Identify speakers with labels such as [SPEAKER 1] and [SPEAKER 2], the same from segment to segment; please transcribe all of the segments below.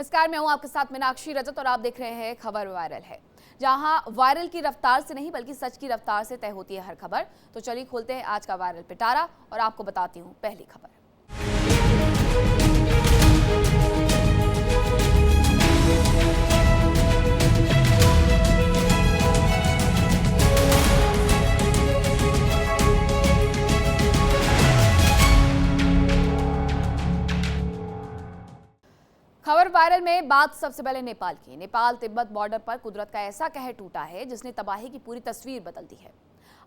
[SPEAKER 1] नमस्कार, मैं हूं आपके साथ मीनाक्षी रजत और आप देख रहे हैं खबर वायरल है, जहां वायरल की रफ्तार से नहीं बल्कि सच की रफ्तार से तय होती है हर खबर। तो चलिए खोलते हैं आज का वायरल पिटारा और आपको बताती हूं पहली खबर। खबर वायरल में बात सबसे पहले नेपाल की। नेपाल तिब्बत बॉर्डर पर कुदरत का ऐसा कहर टूटा है जिसने तबाही की पूरी तस्वीर बदल दी है।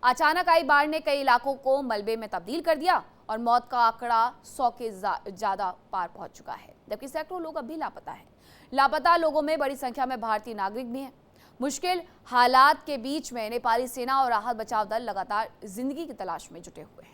[SPEAKER 1] अचानक आई बाढ़ ने कई इलाकों को मलबे में तब्दील कर दिया और मौत का आंकड़ा 100 के ज्यादा पार पहुंच चुका है, जबकि सैकड़ों लोग अभी लापता हैं। लापता लोगों में बड़ी संख्या में भारतीय नागरिक भी हैं। मुश्किल हालात के बीच में नेपाली सेना और राहत बचाव दल लगातार जिंदगी की तलाश में जुटे हुए हैं।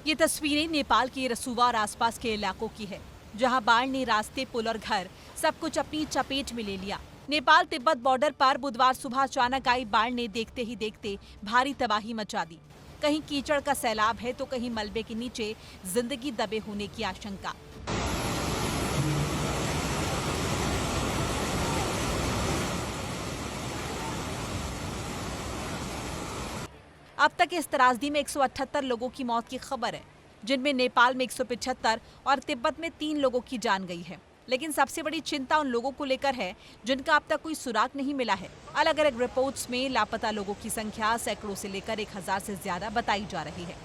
[SPEAKER 2] ये तस्वीरें नेपाल के रसुवा और आसपास के इलाकों की है, जहां बाढ़ ने रास्ते, पुल और घर सब कुछ अपनी चपेट में ले लिया। नेपाल तिब्बत बॉर्डर पर बुधवार सुबह अचानक आई बाढ़ ने देखते ही देखते भारी तबाही मचा दी। कहीं कीचड़ का सैलाब है तो कहीं मलबे के नीचे जिंदगी दबे होने की आशंका। अब तक इस त्रासदी में 178 लोगों की मौत की खबर है, जिनमें नेपाल में 175 और तिब्बत में 3 लोगों की जान गई है। लेकिन सबसे बड़ी चिंता उन लोगों को लेकर है जिनका अब तक कोई सुराग नहीं मिला है। अलग अलग रिपोर्ट्स में लापता लोगों की संख्या सैकड़ों से लेकर 1000 से ज्यादा बताई जा रही है।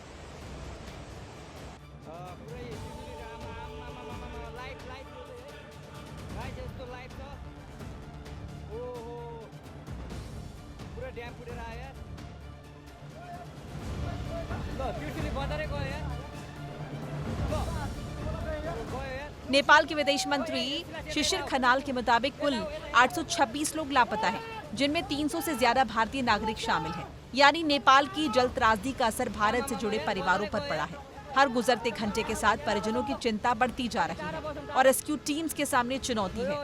[SPEAKER 2] नेपाल के विदेश मंत्री शिशिर खनाल के मुताबिक कुल 826 लोग लापता हैं, जिनमें 300 से ज्यादा भारतीय नागरिक शामिल हैं। यानी नेपाल की जल त्रासदी का असर भारत से जुड़े परिवारों पर पड़ा है। हर गुजरते घंटे के साथ परिजनों की चिंता बढ़ती जा रही है और रेस्क्यू टीम्स के सामने चुनौती है।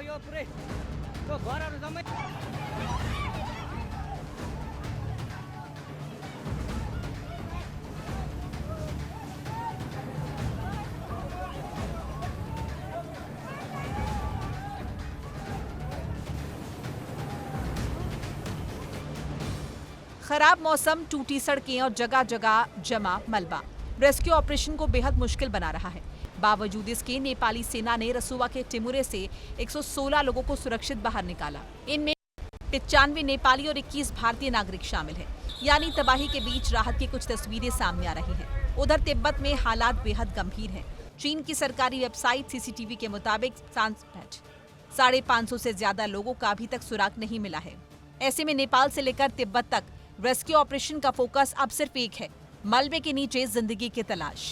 [SPEAKER 2] खराब मौसम, टूटी सड़कें और जगह जगह जमा मलबा रेस्क्यू ऑपरेशन को बेहद मुश्किल बना रहा है। बावजूद इसके नेपाली सेना ने रसुवा के टिमुरे से 116 लोगों को सुरक्षित बाहर निकाला। इनमें 95 नेपाली और 21 भारतीय नागरिक शामिल हैं। यानी तबाही के बीच राहत की कुछ तस्वीरें सामने आ रही हैं। उधर तिब्बत में हालात बेहद गंभीर हैं। चीन की सरकारी वेबसाइट सीसीटीवी के मुताबिक 550 से ज्यादा लोगों का अभी तक सुराग नहीं मिला है। ऐसे में नेपाल से लेकर तिब्बत तक रेस्क्यू ऑपरेशन का फोकस अब सिर्फ एक है, मलबे के नीचे जिंदगी की तलाश।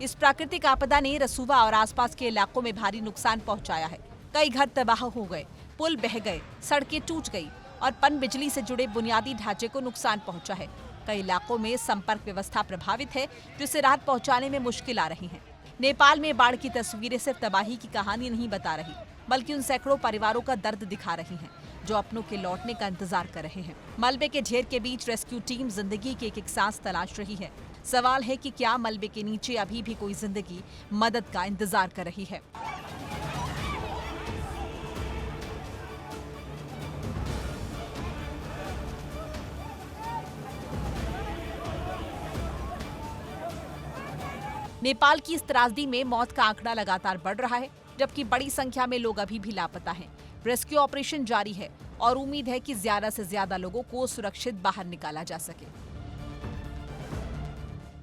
[SPEAKER 2] इस प्राकृतिक आपदा ने रसुवा और आसपास के इलाकों में भारी नुकसान पहुंचाया है। कई घर तबाह हो गए, पुल बह गए, सड़कें टूट गई और पनबिजली से जुड़े बुनियादी ढांचे को नुकसान पहुंचा है। कई इलाकों में संपर्क व्यवस्था प्रभावित है, जिससे राहत पहुंचाने में मुश्किल आ रही है। नेपाल में बाढ़ की तस्वीरें सिर्फ तबाही की कहानी नहीं बता रही, बल्कि उन सैकड़ों परिवारों का दर्द दिखा रही हैं, जो अपनों के लौटने का इंतजार कर रहे हैं। मलबे के ढेर के बीच रेस्क्यू टीम जिंदगी की एक सांस तलाश रही है। सवाल है कि क्या मलबे के नीचे अभी भी कोई जिंदगी मदद का इंतजार कर रही है। नेपाल की इस त्रासदी में मौत का आंकड़ा लगातार बढ़ रहा है, जबकि बड़ी संख्या में लोग अभी भी लापता हैं। रेस्क्यू ऑपरेशन जारी है और उम्मीद है कि ज्यादा से ज्यादा लोगों को सुरक्षित बाहर निकाला जा सके।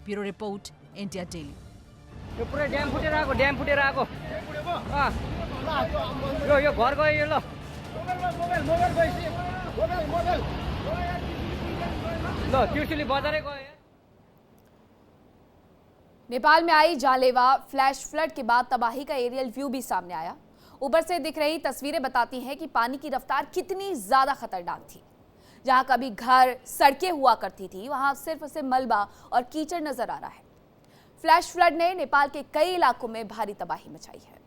[SPEAKER 2] Bureau report, India daily.
[SPEAKER 3] यो पुरै ड्याम फुटेर आएको यो घर गयो यो ल मोबाइल गएपछि लो त्रिशूली बजारे गयो
[SPEAKER 1] नेपाल में आई जानलेवा फ्लैश फ्लड के बाद तबाही का एरियल व्यू भी सामने आया। ऊपर से दिख रही तस्वीरें बताती हैं कि पानी की रफ्तार कितनी ज्यादा खतरनाक थी। जहां कभी घर सड़कें हुआ करती थी, वहां सिर्फ मलबा और कीचड़ नजर आ रहा है। फ्लैश फ्लड ने नेपाल के कई इलाकों में भारी तबाही मचाई है।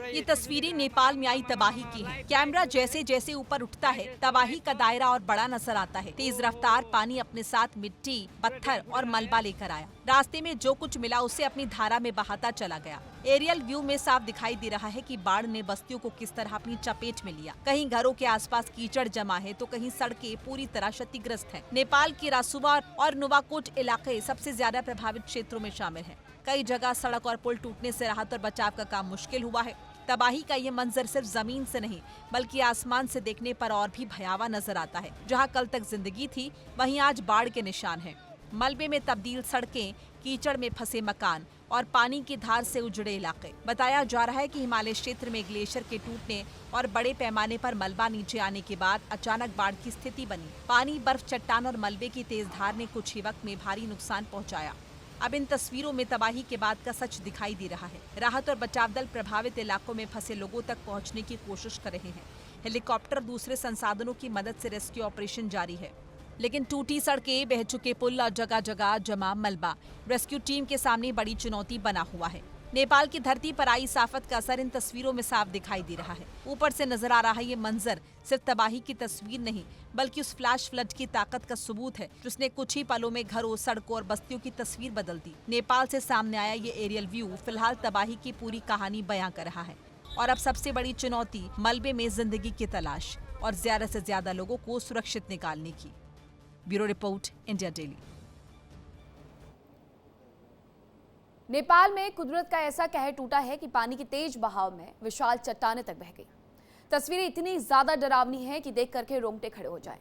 [SPEAKER 2] ये तस्वीरें नेपाल में आई तबाही की हैं। कैमरा जैसे जैसे ऊपर उठता है, तबाही का दायरा और बड़ा नजर आता है। तेज रफ्तार पानी अपने साथ मिट्टी, पत्थर और मलबा लेकर आया। रास्ते में जो कुछ मिला उसे अपनी धारा में बहाता चला गया। एरियल व्यू में साफ दिखाई दे रहा है कि बाढ़ ने बस्तियों को किस तरह अपनी चपेट में लिया। कहीं घरों के आसपास कीचड़ जमा है तो कहीं सड़कें पूरी तरह क्षतिग्रस्त हैं। नेपाल के रासुवा और नुवाकोट इलाके सबसे ज्यादा प्रभावित क्षेत्रों में शामिल हैं। कई जगह सड़क और पुल टूटने से राहत और बचाव का काम मुश्किल हुआ है। तबाही का ये मंजर सिर्फ जमीन से नहीं बल्कि आसमान से देखने पर और भी भयावह नजर आता है। जहां कल तक जिंदगी थी, वहीं आज बाढ़ के निशान हैं। मलबे में तब्दील सड़कें, कीचड़ में फंसे मकान और पानी की धार से उजड़े इलाके। बताया जा रहा है कि हिमालय क्षेत्र में ग्लेशियर के टूटने और बड़े पैमाने पर मलबा नीचे आने के बाद अचानक बाढ़ की स्थिति बनी। पानी, बर्फ, चट्टान और मलबे की तेज धार ने कुछ ही वक्त में भारी नुकसान पहुंचाया। अब इन तस्वीरों में तबाही के बाद का सच दिखाई दे रहा है। राहत और बचाव दल प्रभावित इलाकों में फंसे लोगों तक पहुंचने की कोशिश कर रहे हैं। हेलीकॉप्टर, दूसरे संसाधनों की मदद से रेस्क्यू ऑपरेशन जारी है। लेकिन टूटी सड़कें, बह चुके पुल और जगह जगह जमा मलबा रेस्क्यू टीम के सामने बड़ी चुनौती बना हुआ है। नेपाल की धरती पर आई इस आफत का असर इन तस्वीरों में साफ दिखाई दे रहा है। ऊपर से नजर आ रहा है ये मंजर सिर्फ तबाही की तस्वीर नहीं बल्कि उस फ्लैश फ्लड की ताकत का सबूत है जिसने कुछ ही पलों में घरों, सड़कों और बस्तियों की तस्वीर बदल दी। नेपाल से सामने आया ये एरियल व्यू फिलहाल तबाही की पूरी कहानी बयां कर रहा है। और अब सबसे बड़ी चुनौती मलबे में जिंदगी की तलाश और ज्यादा से ज्यादा लोगों को सुरक्षित निकालने की। Bureau report, India daily.
[SPEAKER 1] Nepal में कुदरत का ऐसा कहर टूटा है कि पानी की तेज बहाव में विशाल चट्टानें तक बह गई। तस्वीरें इतनी ज्यादा डरावनी हैं कि देख करके रोंगटे खड़े हो जाएं।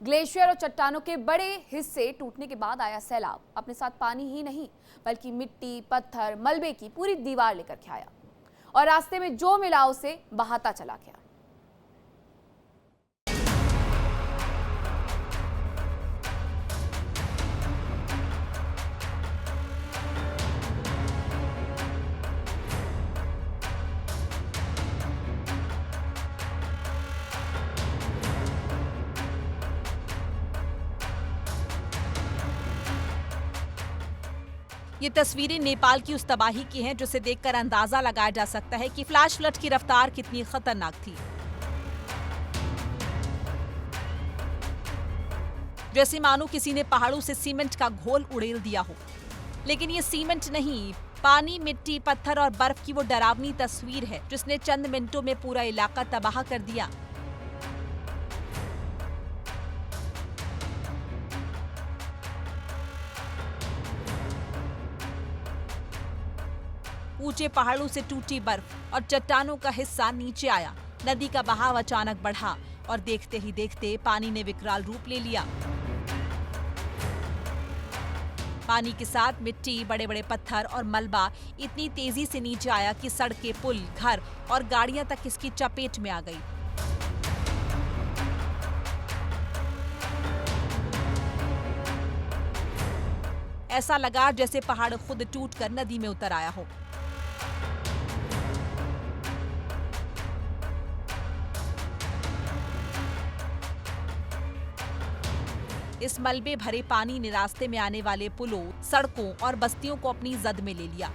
[SPEAKER 1] ग्लेशियर और चट्टानों के बड़े हिस्से टूटने के बाद आया सैलाब अपने साथ पानी ही नहीं बल्कि मिट्टी, पत्थर, मलबे की पूरी दीवार लेकर के आया और रास्ते में जो मिला उसे बहाता चला गया।
[SPEAKER 2] ये तस्वीरें नेपाल की उस तबाही की हैं जिसे देखकर अंदाजा लगाया जा सकता है कि फ्लैश फ्लड की रफ्तार कितनी खतरनाक थी। जैसे मानो किसी ने पहाड़ों से सीमेंट का घोल उड़ेल दिया हो। लेकिन ये सीमेंट नहीं, पानी, मिट्टी, पत्थर और बर्फ की वो डरावनी तस्वीर है जिसने चंद मिनटों में पूरा इलाका तबाह कर दिया। ऊंचे पहाड़ों से टूटी बर्फ और चट्टानों का हिस्सा नीचे आया। नदी का बहाव अचानक बढ़ा और देखते ही देखते पानी ने विकराल रूप ले लिया। पानी के साथ मिट्टी, बड़े बड़े पत्थर और मलबा इतनी तेजी से नीचे आया कि सड़कें, पुल, घर और गाड़ियां तक इसकी चपेट में आ गई। ऐसा लगा जैसे पहाड़ खुद टूटकर नदी में उतर आया हो। इस मलबे भरे पानी ने रास्ते में आने वाले पुलों, सड़कों और बस्तियों को अपनी जद में ले लिया।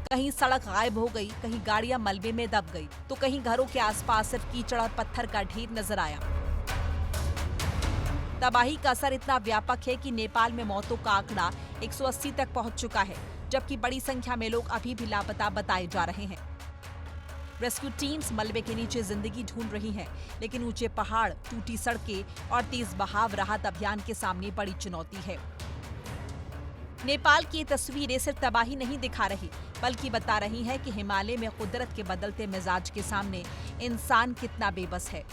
[SPEAKER 2] कहीं सड़क गायब हो गई, कहीं गाड़ियां मलबे में दब गई, तो कहीं घरों के आसपास सिर्फ कीचड़ और पत्थर का ढेर नजर आया। तबाही का असर इतना व्यापक है कि नेपाल में मौतों का आंकड़ा 180 तक पहुंच चुका है, जबकि बड़ी संख्या में लोग अभी भी लापता बताए जा रहे हैं। रेस्क्यू टीम्स मलबे के नीचे जिंदगी ढूंढ रही हैं, लेकिन ऊंचे पहाड़, टूटी सड़कें और तेज बहाव राहत अभियान के सामने बड़ी चुनौती है। नेपाल की ये तस्वीरें सिर्फ तबाही नहीं दिखा रही, बल्कि बता रही हैं कि हिमालय में कुदरत के बदलते मिजाज के सामने इंसान कितना बेबस है।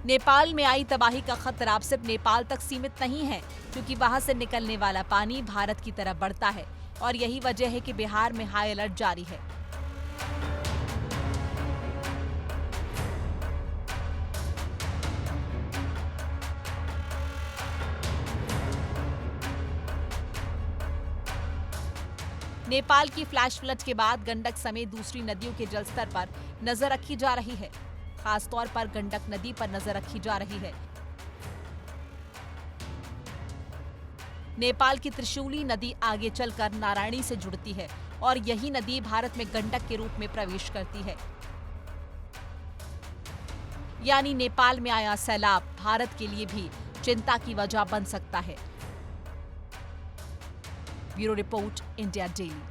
[SPEAKER 2] नेपाल में आई तबाही का खतरा अब सिर्फ नेपाल तक सीमित नहीं है, क्योंकि वहां से निकलने वाला पानी भारत की तरफ बढ़ता है और यही वजह है कि बिहार में हाई अलर्ट जारी है। नेपाल की फ्लैश फ्लड के बाद गंडक समेत दूसरी नदियों के जलस्तर पर नजर रखी जा रही है। खासतौर पर गंडक नदी पर नजर रखी जा रही है। नेपाल की त्रिशूली नदी आगे चलकर नारायणी से जुड़ती है और यही नदी भारत में गंडक के रूप में प्रवेश करती है। यानी नेपाल में आया सैलाब भारत के लिए भी चिंता की वजह बन सकता है। Bureau report, India daily.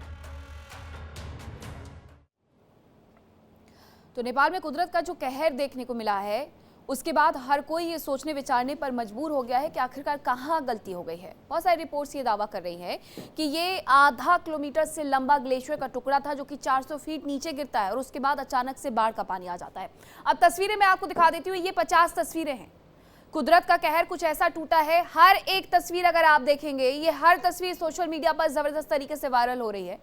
[SPEAKER 1] तो नेपाल में कुदरत का जो कहर देखने को मिला है, उसके बाद हर कोई ये सोचने विचारने पर मजबूर हो गया है कि आखिरकार कहाँ गलती हो गई है। बहुत सारी रिपोर्ट्स ये दावा कर रही हैं कि ये आधा किलोमीटर से लंबा ग्लेशियर का टुकड़ा था जो कि 400 फीट नीचे गिरता है और उसके बाद अचानक से बाढ़ का पानी आ जाता है। अब तस्वीरें मैं आपको दिखा देती हूँ, ये 50 तस्वीरें हैं। कुदरत का कहर कुछ ऐसा टूटा है। हर एक तस्वीर अगर आप देखेंगे, ये हर तस्वीर सोशल मीडिया पर जबरदस्त तरीके से वायरल हो रही है।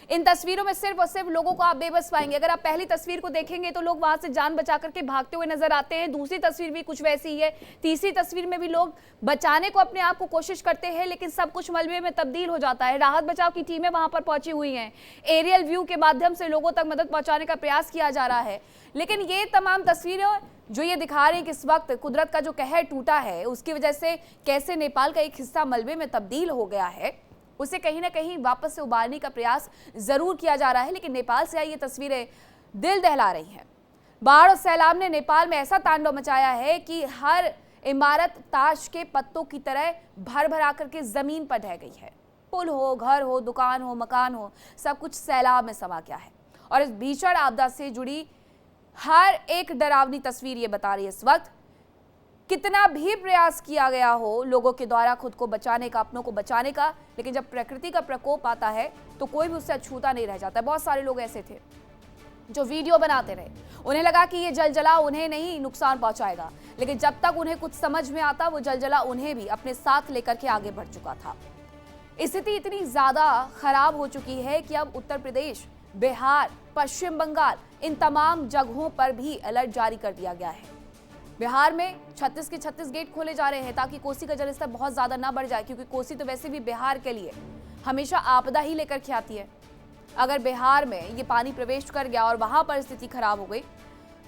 [SPEAKER 1] इन तस्वीरों में सिर्फ और सिर्फ लोगों को आप बेबस पाएंगे। अगर आप पहली तस्वीर को देखेंगे तो लोग वहां से जान बचा करके भागते हुए नजर आते हैं। दूसरी तस्वीर भी कुछ वैसी ही है। तीसरी तस्वीर में भी लोग बचाने को अपने आप को कोशिश करते हैं, लेकिन सब कुछ मलबे में तब्दील हो जाता है। राहत बचाव की टीमें वहां पर पहुंची हुई हैं। एरियल व्यू के माध्यम से लोगों तक मदद पहुंचाने का प्रयास किया जा रहा है। लेकिन ये तमाम तस्वीरें जो ये दिखा रही हैं कि इस वक्त कुदरत का जो कहर टूटा है, उसकी वजह से कैसे नेपाल का एक हिस्सा मलबे में तब्दील हो गया है, उसे कहीं ना कहीं वापस से उबारने का प्रयास जरूर किया जा रहा है। लेकिन नेपाल से आई ये तस्वीरें दिल दहला रही हैं। बाढ़ और सैलाब ने नेपाल में ऐसा तांडव मचाया है कि हर इमारत ताश के पत्तों की तरह भर भर आकर के जमीन पर ढह गई है। पुल हो, घर हो, दुकान हो, मकान हो, सब कुछ सैलाब में समा गया है। और इस भीषण आपदा से जुड़ी हर एक डरावनी तस्वीर ये बता रही है इस वक्त कितना भी प्रयास किया गया हो लोगों के द्वारा खुद को बचाने का, अपनों को बचाने का, लेकिन जब प्रकृति का प्रकोप आता है तो कोई भी उससे अछूता नहीं रह जाता। बहुत सारे लोग ऐसे थे जो वीडियो बनाते रहे। उन्हें लगा कि ये जलजला उन्हें नहीं नुकसान पहुंचाएगा, लेकिन जब तक उन्हें कुछ समझ में आता, वो जलजला उन्हें भी अपने साथ लेकर के आगे बढ़ चुका था। स्थिति इतनी ज्यादा खराब हो चुकी है कि अब उत्तर प्रदेश, बिहार, पश्चिम बंगाल, इन तमाम जगहों पर भी अलर्ट जारी कर दिया गया है। बिहार में 36 के 36 गेट खोले जा रहे हैं ताकि कोसी का जलस्तर बहुत ज्यादा ना बढ़ जाए, क्योंकि कोसी तो वैसे भी बिहार के लिए हमेशा आपदा ही लेकर के आती है। अगर बिहार में ये पानी प्रवेश कर गया और वहां पर स्थिति खराब हो गई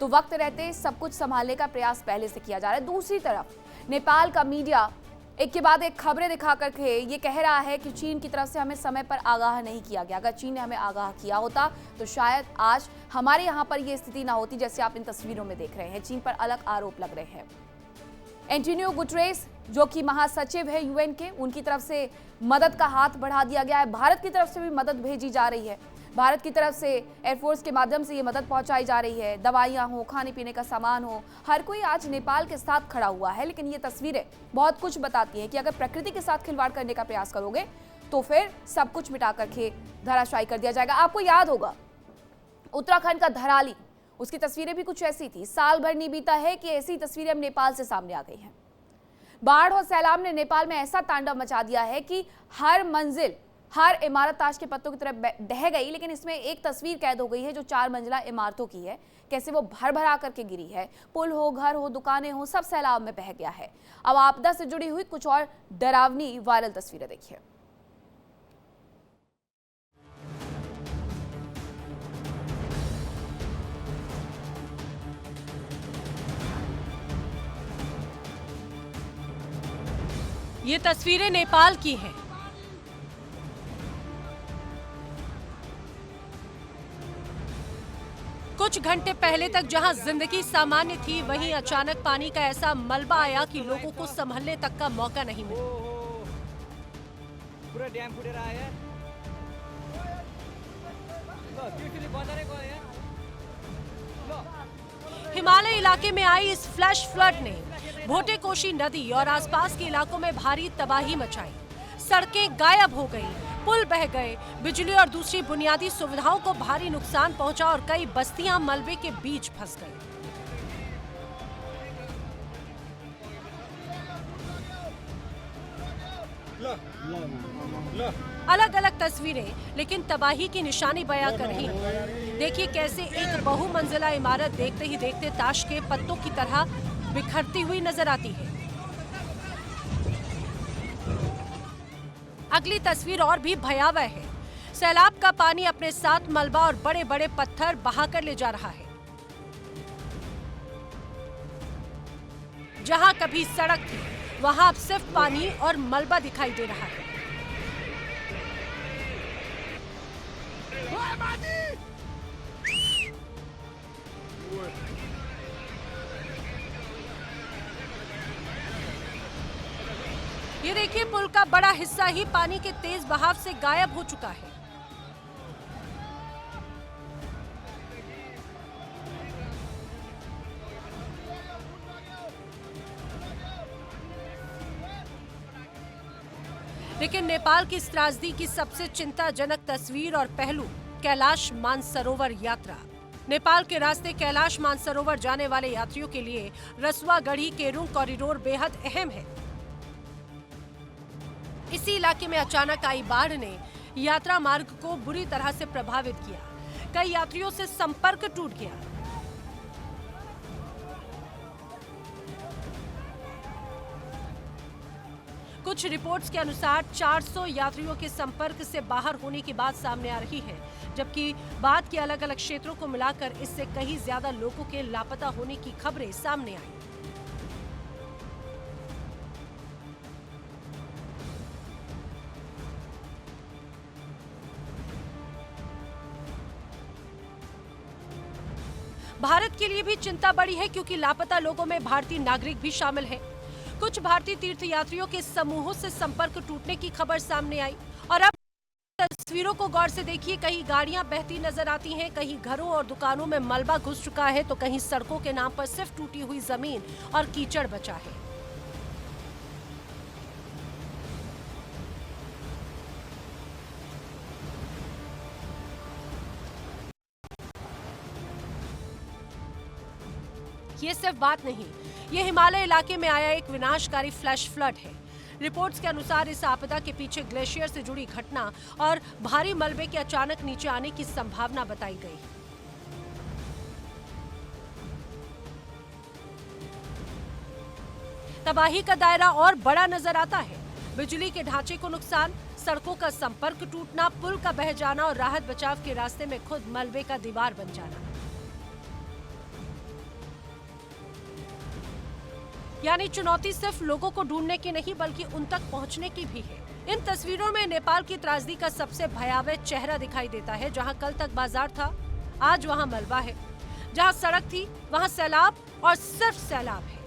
[SPEAKER 1] तो वक्त रहते सब कुछ संभालने का प्रयास पहले से किया जा रहा है। दूसरी तरफ नेपाल का मीडिया एक के बाद एक खबरें दिखा करके ये कह रहा है कि चीन की तरफ से हमें समय पर आगाह नहीं किया गया। अगर चीन ने हमें आगाह किया होता तो शायद आज हमारे यहाँ पर ये स्थिति ना होती जैसे आप इन तस्वीरों में देख रहे हैं। चीन पर अलग आरोप लग रहे हैं। एंटोनियो गुटेरेस जो कि महासचिव है यूएन के, उनकी तरफ से मदद का हाथ बढ़ा दिया गया है। भारत की तरफ से भी मदद भेजी जा रही है। भारत की तरफ से एयरफोर्स के माध्यम से ये मदद पहुंचाई जा रही है। दवाइयां हो, खाने पीने का सामान हो, हर कोई आज नेपाल के साथ खड़ा हुआ है। लेकिन ये तस्वीरें बहुत कुछ बताती हैं कि अगर प्रकृति के साथ खिलवाड़ करने का प्रयास करोगे तो फिर सब कुछ मिटा करके धराशायी कर दिया जाएगा। आपको याद होगा उत्तराखंड का धराली, उसकी तस्वीरें भी कुछ ऐसी थी। साल भर नहीं बीता है कि ऐसी तस्वीरें अब नेपाल से सामने आ गई हैं। बाढ़ और सैलाब ने नेपाल में ऐसा तांडव मचा दिया है कि हर मंजिल, हर इमारत ताश के पत्तों की तरह ढह गई। लेकिन इसमें एक तस्वीर कैद हो गई है जो 4 मंजिला इमारतों की है, कैसे वो भर भरा करके गिरी है। पुल हो, घर हो, दुकानें हो, सब सैलाब में बह गया है। अब आपदा से जुड़ी हुई कुछ और डरावनी वायरल तस्वीरें देखिए।
[SPEAKER 4] ये तस्वीरें नेपाल की हैं। कुछ घंटे पहले तक जहां जिंदगी सामान्य थी, वहीं अचानक पानी का ऐसा मलबा आया कि लोगों को संभलने तक का मौका नहीं मिला।
[SPEAKER 3] पूरा डैम फुटेर आयो यार। ल त्रिशुली बजारै गयो यार। ल
[SPEAKER 4] हिमालय इलाके में आई इस फ्लैश फ्लड ने भोटे कोशी नदी और आसपास के इलाकों में भारी तबाही मचाई। सड़कें गायब हो गईं, पुल बह गए, बिजली और दूसरी बुनियादी सुविधाओं को भारी नुकसान पहुंचा और कई बस्तियां मलबे के बीच फंस गईं। अलग अलग तस्वीरें लेकिन तबाही की निशानी बयां कर रही हैं। देखिए कैसे एक बहुमंजिला इमारत देखते ही देखते ताश के पत्तों की तरह बिखरती हुई नजर आती है। अगली तस्वीर और भी भयावह है। सैलाब का पानी अपने साथ मलबा और बड़े बड़े पत्थर बहाकर ले जा रहा है। जहां कभी सड़क थी, वहां अब सिर्फ पानी और मलबा दिखाई दे रहा है। ये देखिए, पुल का बड़ा हिस्सा ही पानी के तेज बहाव से गायब हो चुका है। लेकिन नेपाल की इस त्रासदी की सबसे चिंताजनक तस्वीर और पहलू कैलाश मानसरोवर यात्रा। नेपाल के रास्ते कैलाश मानसरोवर जाने वाले यात्रियों के लिए रसुआगढ़ी केरुंग कॉरिडोर बेहद अहम है। इसी इलाके में अचानक आई बाढ़ ने यात्रा मार्ग को बुरी तरह से प्रभावित किया। कई यात्रियों से संपर्क टूट गया। कुछ रिपोर्ट्स के अनुसार 400 यात्रियों के संपर्क से बाहर होने की बात सामने आ रही है, जबकि बाद के अलग अलग क्षेत्रों को मिलाकर इससे कहीं ज्यादा लोगों के लापता होने की खबरें सामने आई। भारत के लिए भी चिंता बढ़ी है, क्योंकि लापता लोगों में भारतीय नागरिक भी शामिल हैं। कुछ भारतीय तीर्थयात्रियों के समूहों से संपर्क टूटने की खबर सामने आई। और अब तस्वीरों को गौर से देखिए, कहीं गाड़ियां बहती नजर आती हैं, कहीं घरों और दुकानों में मलबा घुस चुका है, तो कहीं सड़कों के नाम पर सिर्फ टूटी हुई जमीन और कीचड़ बचा है। ये सिर्फ बात नहीं, ये हिमालय इलाके में आया एक विनाशकारी फ्लैश फ्लड है। रिपोर्ट्स के अनुसार इस आपदा के पीछे ग्लेशियर से जुड़ी घटना और भारी मलबे के अचानक नीचे आने की संभावना बताई गई। तबाही का दायरा और बड़ा नजर आता है। बिजली के ढांचे को नुकसान, सड़कों का संपर्क टूटना, पुल का बह जाना और राहत बचाव के रास्ते में खुद मलबे का दीवार बन जाना। यानी चुनौती सिर्फ लोगों को ढूंढने की नहीं, बल्कि उन तक पहुंचने की भी है। इन तस्वीरों में नेपाल की त्रासदी का सबसे भयावह चेहरा दिखाई देता है। जहां कल तक बाजार था, आज वहां मलबा है। जहां सड़क थी, वहां सैलाब और सिर्फ सैलाब है।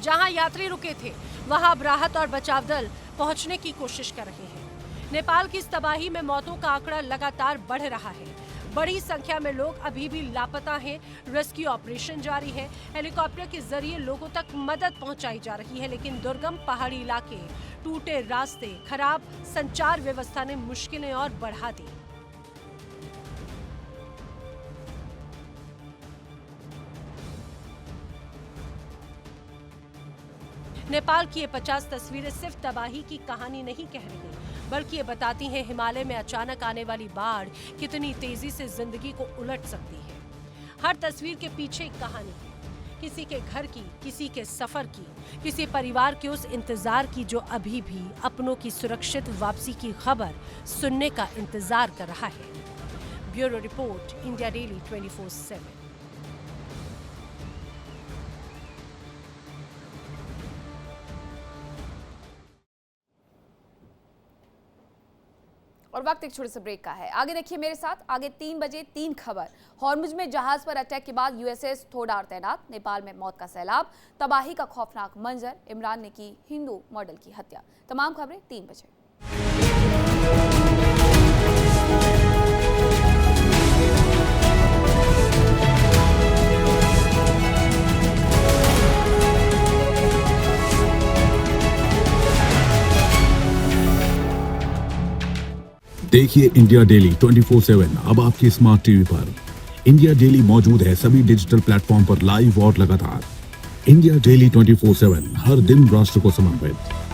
[SPEAKER 4] जहां यात्री रुके थे, वहां अब राहत और बचाव दल पहुंचने की कोशिश कर रहे हैं। नेपाल की इस तबाही में मौतों का आंकड़ा लगातार बढ़ रहा है। बड़ी संख्या में लोग अभी भी लापता हैं। रेस्क्यू ऑपरेशन जारी है। हेलीकॉप्टर के जरिए लोगों तक मदद पहुंचाई जा रही है, लेकिन दुर्गम पहाड़ी इलाके, टूटे रास्ते, खराब संचार व्यवस्था ने मुश्किलें और बढ़ा दी। नेपाल की ये 50 तस्वीरें सिर्फ तबाही की कहानी नहीं कह रही, बल्कि ये बताती हैं हिमालय में अचानक आने वाली बाढ़ कितनी तेजी से जिंदगी को उलट सकती है। हर तस्वीर के पीछे एक कहानी है, किसी के घर की, किसी के सफर की, किसी परिवार के उस इंतजार की जो अभी भी अपनों की सुरक्षित वापसी की खबर सुनने का इंतजार कर रहा है। Bureau report, India daily 24/7।
[SPEAKER 1] और वक्त एक छोटे से ब्रेक का है। आगे देखिए मेरे साथ, आगे 3 बजे 3 खबर। हॉर्मुज में जहाज पर अटैक के बाद यूएसएस थोडार तैनात, नेपाल में मौत का सैलाब, तबाही का खौफनाक मंजर, इमरान ने की हिंदू मॉडल की हत्या। तमाम खबरें 3 बजे।
[SPEAKER 5] देखिए इंडिया डेली 24/7 अब आपकी स्मार्ट टीवी पर। इंडिया डेली मौजूद है सभी डिजिटल प्लेटफॉर्म पर लाइव और लगातार। इंडिया डेली 24/7 हर दिन राष्ट्र को समर्पित।